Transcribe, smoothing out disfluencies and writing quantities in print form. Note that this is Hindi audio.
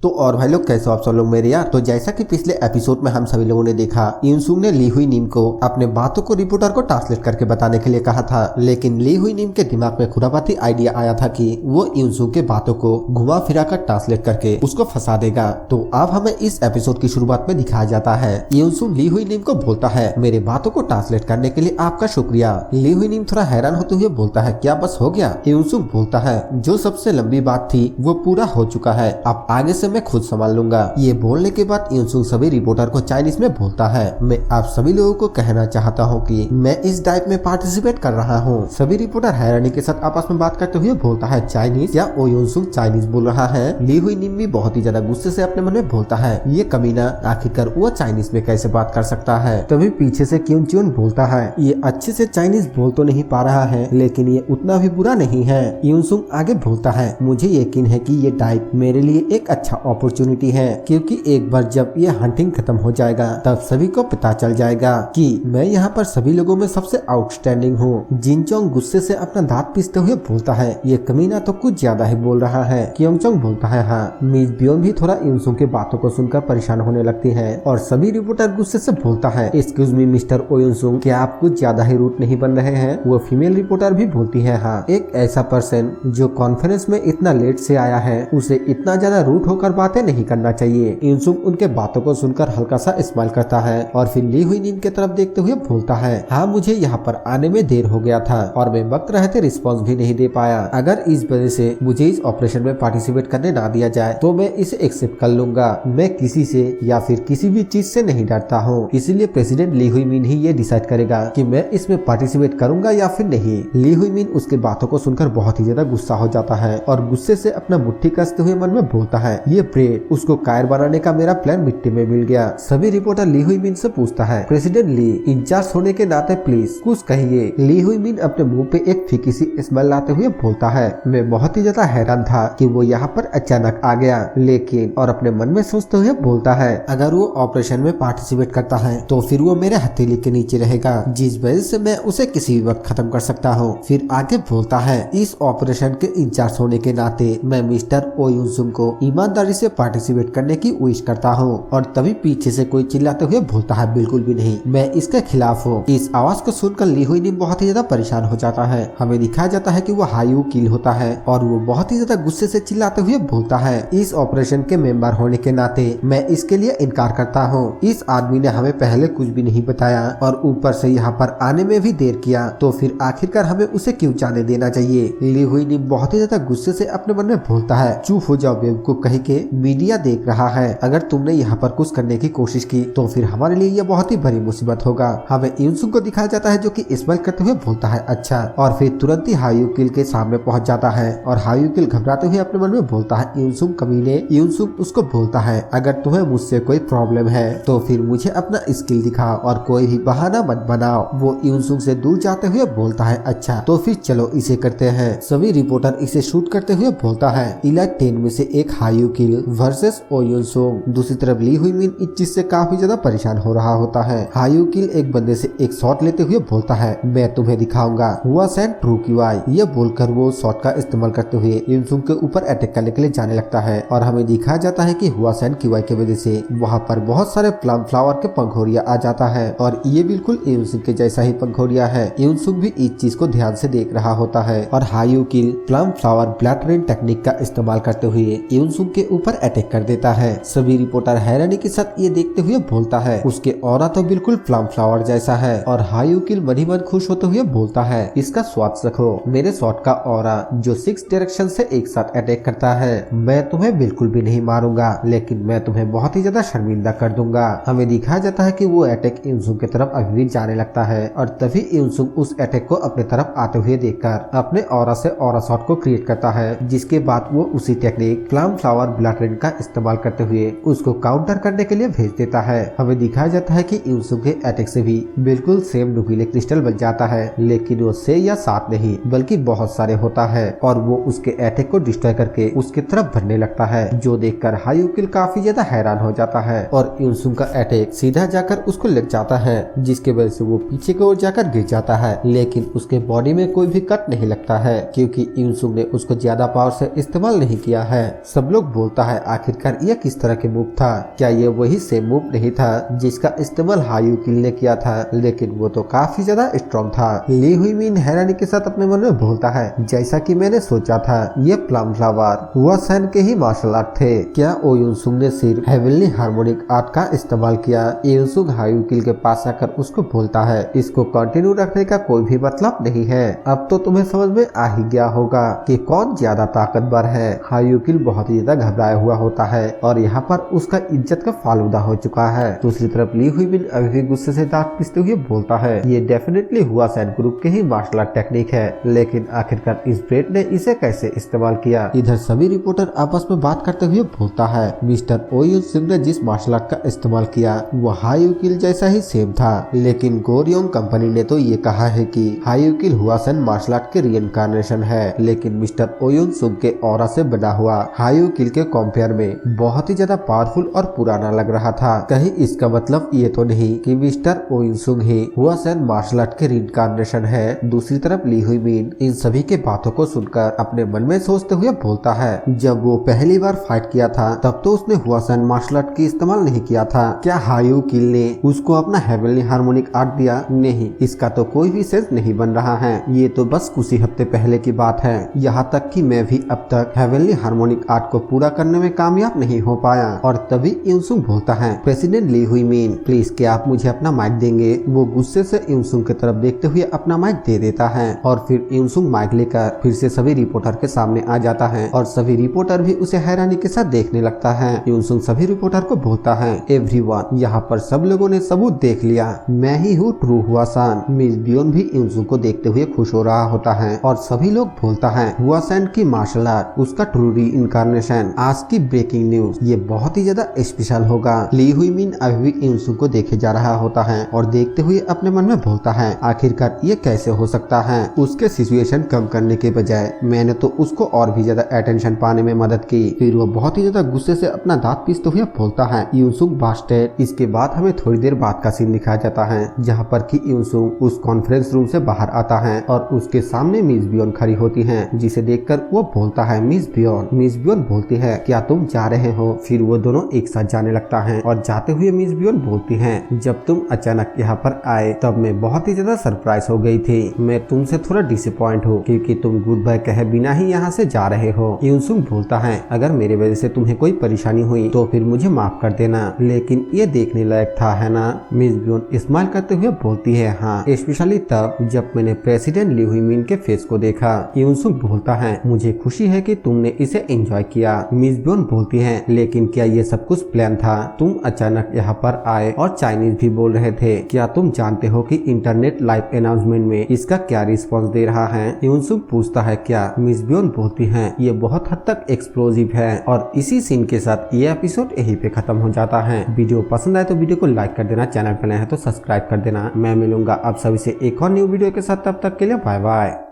तो और भाई लोग कैसे हो आप सब लोग मेरे यार। तो जैसा कि पिछले एपिसोड में हम सभी लोगों ने देखा, युनसुंग ने ली हुई नीम को अपने बातों को रिपोर्टर को ट्रांसलेट करके बताने के लिए कहा था, लेकिन ली हुई नीम के दिमाग में खुरापाती आइडिया आया था कि वो युनसुंग के बातों को घुमा फिरा कर ट्रांसलेट करके उसको फंसा देगा। तो अब हमें इस एपिसोड की शुरुआत में दिखाया जाता है, युनसुंग ली हुई नीम को बोलता है, मेरे बातों को ट्रांसलेट करने के लिए आपका शुक्रिया। ली हुई नीम थोड़ा हैरान होते हुए बोलता है, क्या बस हो गया? युनसुंग बोलता है, जो सबसे लंबी बात थी वो पूरा हो चुका है, अब आगे से मैं खुद संभाल लूंगा। ये बोलने के बाद युनसुंग सभी रिपोर्टर को चाइनीज में बोलता है, मैं आप सभी लोगों को कहना चाहता हूँ कि मैं इस डाइव में पार्टिसिपेट कर रहा हूँ। सभी रिपोर्टर हैरानी के साथ आपस में बात करते हुए बोलता है, चाइनीज? या ओ युनसुंग चाइनीज बोल रहा है? ली हुई नीम भी बहुत ही ज्यादा गुस्से से अपने मन में बोलता है, ये कमीना आखिरकार वो चाइनीज में कैसे बात कर सकता है? तभी पीछे से क्यून च्यून बोलता है, ये अच्छे से चाइनीज बोल तो नहीं पा रहा है, लेकिन ये उतना भी बुरा नहीं है। युनसुंग आगे बोलता है, मुझे यकीन है कि ये डाइव मेरे लिए एक अच्छा अपॉर्चुनिटी है, क्योंकि एक बार जब ये हंटिंग खत्म हो जाएगा तब सभी को पता चल जाएगा कि मैं यहाँ पर सभी लोगों में सबसे आउटस्टैंडिंग हूँ। जिनचोंग गुस्से से अपना दांत पीसते हुए बोलता है, ये कमीना तो कुछ ज्यादा ही बोल रहा है। क्योंगचोंग बोलता है, हाँ। मिस बियोन भी थोड़ा युनसुंग के बातों को सुनकर परेशान होने लगती है और सभी रिपोर्टर गुस्से से बोलता है, एक्सक्यूज मी मिस्टर ओ युनसुंग, क्या आप कुछ ज्यादा ही रूट नहीं बन रहे हैं? वो फीमेल रिपोर्टर भी बोलती है, हाँ। एक ऐसा पर्सन जो कॉन्फ्रेंस में इतना लेट से आया है, उसे इतना ज्यादा रूट होकर बातें नहीं करना चाहिए। युनसुंग उनके बातों को सुनकर हल्का सा स्माइल करता है और फिर ली हुई नीम की तरफ देखते हुए बोलता है, हाँ मुझे यहाँ पर आने में देर हो गया था और मैं वक्त रहते रिस्पांस भी नहीं दे पाया। अगर इस वजह से मुझे इस ऑपरेशन में पार्टिसिपेट करने ना दिया जाए तो मैं इसे एक्सेप्ट कर लूंगा। मैं किसी से या फिर किसी भी चीज से नहीं डरता हूँ, इसलिए प्रेसिडेंट ली हुई मीन ही ये डिसाइड करेगा कि मैं इसमें पार्टिसिपेट करूंगा या फिर नहीं। ली हुई मीन उसके बातों को सुनकर बहुत ही ज्यादा गुस्सा हो जाता है और गुस्से से अपना मुट्ठी कसते हुए मन में बोलता है, ये ब्रेड उसको कायर बनाने का मेरा प्लान मिट्टी में मिल गया। सभी रिपोर्टर ली हुई मीन से पूछता है, प्रेसिडेंट ली, इंचार्ज होने के नाते प्लीज कुछ कहिए। ली हुई मीन अपने मुंह पे एक फीकी सी स्मेल लाते हुए बोलता है, मैं बहुत ही ज्यादा हैरान था कि वो यहाँ पर अचानक आ गया, लेकिन और अपने मन में सोचते हुए बोलता है, अगर वो ऑपरेशन में पार्टिसिपेट करता है तो फिर वो मेरे हथेली के नीचे रहेगा, जिस वजह से मैं उसे किसी भी वक्त खत्म कर सकता हूँ। फिर आगे बोलता है, इस ऑपरेशन के इंचार्ज होने के नाते मैं मिस्टर ओ युनसुंग को ईमानदारी से पार्टिसिपेट करने की विश करता हूँ। और तभी पीछे से कोई चिल्लाते हुए बोलता है, बिल्कुल भी नहीं, मैं इसके खिलाफ हूँ। इस आवाज को सुनकर ली हुई नीम बहुत ही ज्यादा परेशान हो जाता है। हमें दिखाया जाता है कि वो हायू किल होता है और वो बहुत ही ज्यादा गुस्से से चिल्लाते हुए बोलता है, इस ऑपरेशन के मेंबर होने के नाते मैं इसके लिए इनकार करता हूँ। इस आदमी ने हमें पहले कुछ भी नहीं बताया और ऊपर से यहाँ पर आने में भी देर किया, तो फिर आखिरकार हमें उसे क्यों जाने देना चाहिए? ली हुई नीम बहुत ही ज्यादा गुस्से से अपने मन में बोलता है, चुप हो जाओ बेवकूफ कहीं के, मीडिया देख रहा है, अगर तुमने यहाँ पर कुछ करने की कोशिश की तो फिर हमारे लिए यह बहुत ही बड़ी मुसीबत होगा। हमें युनसुंग को दिखाया जाता है जो कि स्माइल करते हुए बोलता है, अच्छा, और फिर तुरंत ही हायुकिल के सामने पहुंच जाता है और हायुकिल घबराते हुए अपने मन में बोलता है, युनसुंग कमीने। युनसुंग उसको बोलता है, अगर तुम्हें मुझसे कोई प्रॉब्लम है तो फिर मुझे अपना स्किल दिखाओ और कोई भी बहाना मत बनाओ। वो युनसुंग से दूर जाते हुए बोलता है, अच्छा तो फिर चलो इसे करते हैं। सभी रिपोर्टर इसे शूट करते हुए बोलता है, इलाइट 10 में से एक हायुकिल वर्सेस ओ युनसुंग। दूसरी तरफ ली हुई मीन इस चीज से काफी ज्यादा परेशान हो रहा होता है। हायुकिल एक बंदे से एक शॉट लेते हुए बोलता है, मैं तुम्हें दिखाऊंगा हुआ सैन ट्रू क्यूआई। ये बोलकर वो शॉट का इस्तेमाल करते हुए युनसुंग के ऊपर अटैक करने के लिए जाने लगता है और हमें दिखाया जाता है कि हुआ सैन क्यूआई की वजह से वहाँ पर बहुत सारे प्लम फ्लावर के पंखोड़िया आ जाता है और ये बिल्कुल युनसुंग के जैसा ही पंखोड़िया है। युनसुंग भी इस चीज को ध्यान से देख रहा होता है और हायुकिल plum flower blood rain technique का इस्तेमाल करते हुए युनसुंग के ऊपर अटैक कर देता है। सभी रिपोर्टर हैरानी के साथ ये देखते हुए बोलता है, उसके ऑरा तो बिल्कुल प्लम फ्लावर जैसा है। और हायुकिल मन ही मन खुश होते हुए बोलता है, इसका स्वाद चखो, मेरे शॉट का ऑरा जो 6 डायरेक्शन से एक साथ अटैक करता है। मैं तुम्हें बिल्कुल भी नहीं मारूंगा, लेकिन मैं तुम्हें बहुत ही ज्यादा शर्मिंदा कर दूंगा। हमें दिखाया जाता है कि वो अटैक युनसुंग की तरफ अभी भी जाने लगता है और तभी युनसुंग उस अटैक को अपने तरफ आते हुए देखकर अपने ऑरा से ऑरा शॉट को क्रिएट करता है, जिसके बाद वो उसी technique plum flower blood rain का इस्तेमाल करते हुए उसको काउंटर करने के लिए भेज देता है। हमें दिखाया जाता है कि युनसुंग के अटैक से भी बिल्कुल सेम नुकीले क्रिस्टल बन जाता है, लेकिन वो 6 या 7 नहीं बल्कि बहुत सारे होता है और वो उसके अटैक को डिस्ट्रॉय करके उसकी तरफ भरने लगता है, जो देखकर हायुकिल काफी ज्यादा हैरान हो जाता है और युनसुंग का अटैक सीधा जाकर उसको लग जाता है, जिसके वजह से वो पीछे की ओर जाकर गिर जाता है, लेकिन उसके बॉडी में कोई भी कट नहीं लगता है क्योंकि युनसुंग ने उसको ज्यादा पावर से इस्तेमाल नहीं किया है। सब लोग बोलता है आखिरकार ये किस तरह के मूव था, क्या ये वही सेम मूव नहीं था जिसका इस्तेमाल हायू किल ने किया था, लेकिन वो तो काफी ज्यादा स्ट्रॉन्ग था। ली हुई मीन हैरानी के साथ अपने मन में बोलता है जैसा कि मैंने सोचा था ये प्लम फ्लावर हुआ सैन के ही मार्शल आर्ट थे। क्या ओ यूनसुंग ने सिर्फ हेवनली हार्मोनिक आर्ट का इस्तेमाल किया? यूनसुंग हायू किल के पास आकर उसको बोलता है इसको कंटिन्यू रखने का कोई भी मतलब नहीं है। अब तो तुम्हें समझ में आ ही गया होगा कि कौन ज्यादा ताकतवर है। हायू किल बहुत ही ज्यादा घबराया हुआ होता है और यहाँ पर उसका इज्जत का फालूदा हो चुका है। दूसरी तरफ ली हुई मीन अभी भी गुस्से से दांत पीसते हुए बोलता है ये डेफिनेटली हुआ सैन ग्रुप के ही मार्शल आर्ट टेक्निक है, लेकिन आखिरकार इस ब्रेड ने इसे कैसे इस्तेमाल किया? इधर सभी रिपोर्टर आपस में बात करते हुए बोलता है मिस्टर ओ यूनसुंग ने जिस मार्शल आर्ट का इस्तेमाल किया वो हायू किल जैसा ही सेम था, लेकिन गोरियोंग कंपनी ने तो ये कहा है कि हायू किल हुआ सैन मार्शल आर्ट के रीइंकार्नेशन है, लेकिन मिस्टर ओ यूनसुंग के ऑरा से बना हुआ हायू किल के कंपेयर में बहुत ही ज्यादा पावरफुल और पुराना लग रहा था। कहीं इसका मतलब ये तो नहीं कि मिस्टर ओ यूनसुंग ही हुआ सैन मार्शल आर्ट के रीइंकार्नेशन है? दूसरी तरफ ली हुई मीन इन सभी के बातों को सुनकर अपने मन में सोचते हुए बोलता है जब वो पहली बार फाइट किया था तब तो उसने हुआ सैन मार्शल आर्ट की इस्तेमाल नहीं किया था। क्या हायू किल ने उसको अपना हेवनली हार्मोनिक आर्ट दिया? नहीं, इसका तो कोई भी सेंस नहीं बन रहा है। ये तो बस कुछ ही हफ्ते पहले की बात है। यहाँ तक कि मैं भी अब तक हेवनली हार्मोनिक आर्ट को पूरा करने में कामयाब नहीं हो पाया। और तभी यूनसुंग बोलता है प्रेसिडेंट ली हुई मीन प्लीज क्या आप मुझे अपना माइक देंगे? वो गुस्से से यूनसुंग की तरफ देखते हुए अपना माइक दे देता है और फिर यूनसुंग माइक लेकर फिर से सभी रिपोर्टर के सामने आ जाता है और सभी रिपोर्टर भी उसे हैरानी के साथ देखने लगता है। यूनसुंग सभी रिपोर्टर को बोलता है एवरीवन यहाँ पर सब लोगों ने सबूत देख लिया, मैं ही हूँ ट्रू हुआ सैन। मिस बियोन भी यूनसुंग को देखते हुए खुश हो रहा होता है और सभी लोग बोलता है हुआ सैन की मार्शल आर्ट उसका ट्रू रीइंकार्नेशन। आज की ब्रेकिंग न्यूज ये बहुत ही ज्यादा स्पेशल होगा। ली हुई मीन अभी भी यूनसुंग को देखे जा रहा होता है और देखते हुए अपने मन में बोलता है आखिरकार ये कैसे हो सकता है? उसके सिचुएशन कम करने के बजाय मैंने तो उसको और भी ज्यादा अटेंशन पाने में मदद की। फिर वो बहुत ही ज्यादा गुस्से से अपना दांत पीसते हुए बोलता है यूनसुंग बास्टेड। इसके बाद हमें थोड़ी देर बाद का सीन दिखाया जाता है जहाँ पर कि यूनसुंग उस कॉन्फ्रेंस रूम से बाहर आता है और उसके सामने मिस बियोन खड़ी होती है, जिसे देखकर वो बोलता है मिस बियोन। मिस बियोन बोलती है क्या तुम जा रहे हो? फिर वो दोनों एक साथ जाने लगता है और जाते हुए मिस बियोन बोलती है जब तुम अचानक यहाँ पर आए तब मैं बहुत ही ज्यादा सरप्राइज हो गई थी। मैं तुमसे थोड़ा डिसअपॉइंट हूँ क्योंकि तुम गुड बाय कहे बिना ही यहाँ से जा रहे हो। यूनसुंग बोलता है अगर मेरे वजह से तुम्हें कोई परेशानी हुई तो फिर मुझे माफ कर देना, लेकिन ये देखने लायक था है ना? मिस बियोन स्माइल करते हुए बोलती है हाँ, स्पेशली तब जब मैंने प्रेसिडेंट ली हुई मीन के फेस को देखा। यूनसुंग बोलता है मुझे खुशी है कि तुमने इसे एंजॉय किया। मिस बियोन बोलती है लेकिन क्या ये सब कुछ प्लान था? तुम अचानक यहाँ पर आए और चाइनीज भी बोल रहे थे, क्या तुम जानते हो कि इंटरनेट लाइव अनाउंसमेंट में इसका क्या रिस्पॉन्स दे रहा है? यूनसुंग पूछता है क्या? मिस बियोन बोलती है ये बहुत हद तक एक्सप्लोजिव है। और इसी सीन के साथ ये एपिसोड यहीं पे खत्म हो जाता है। वीडियो पसंद आए तो वीडियो को लाइक कर देना, चैनल पर नया है तो सब्सक्राइब कर देना। मैं मिलूंगा आप सभी से एक और न्यू वीडियो के साथ, तब तक के लिए बाय बाय।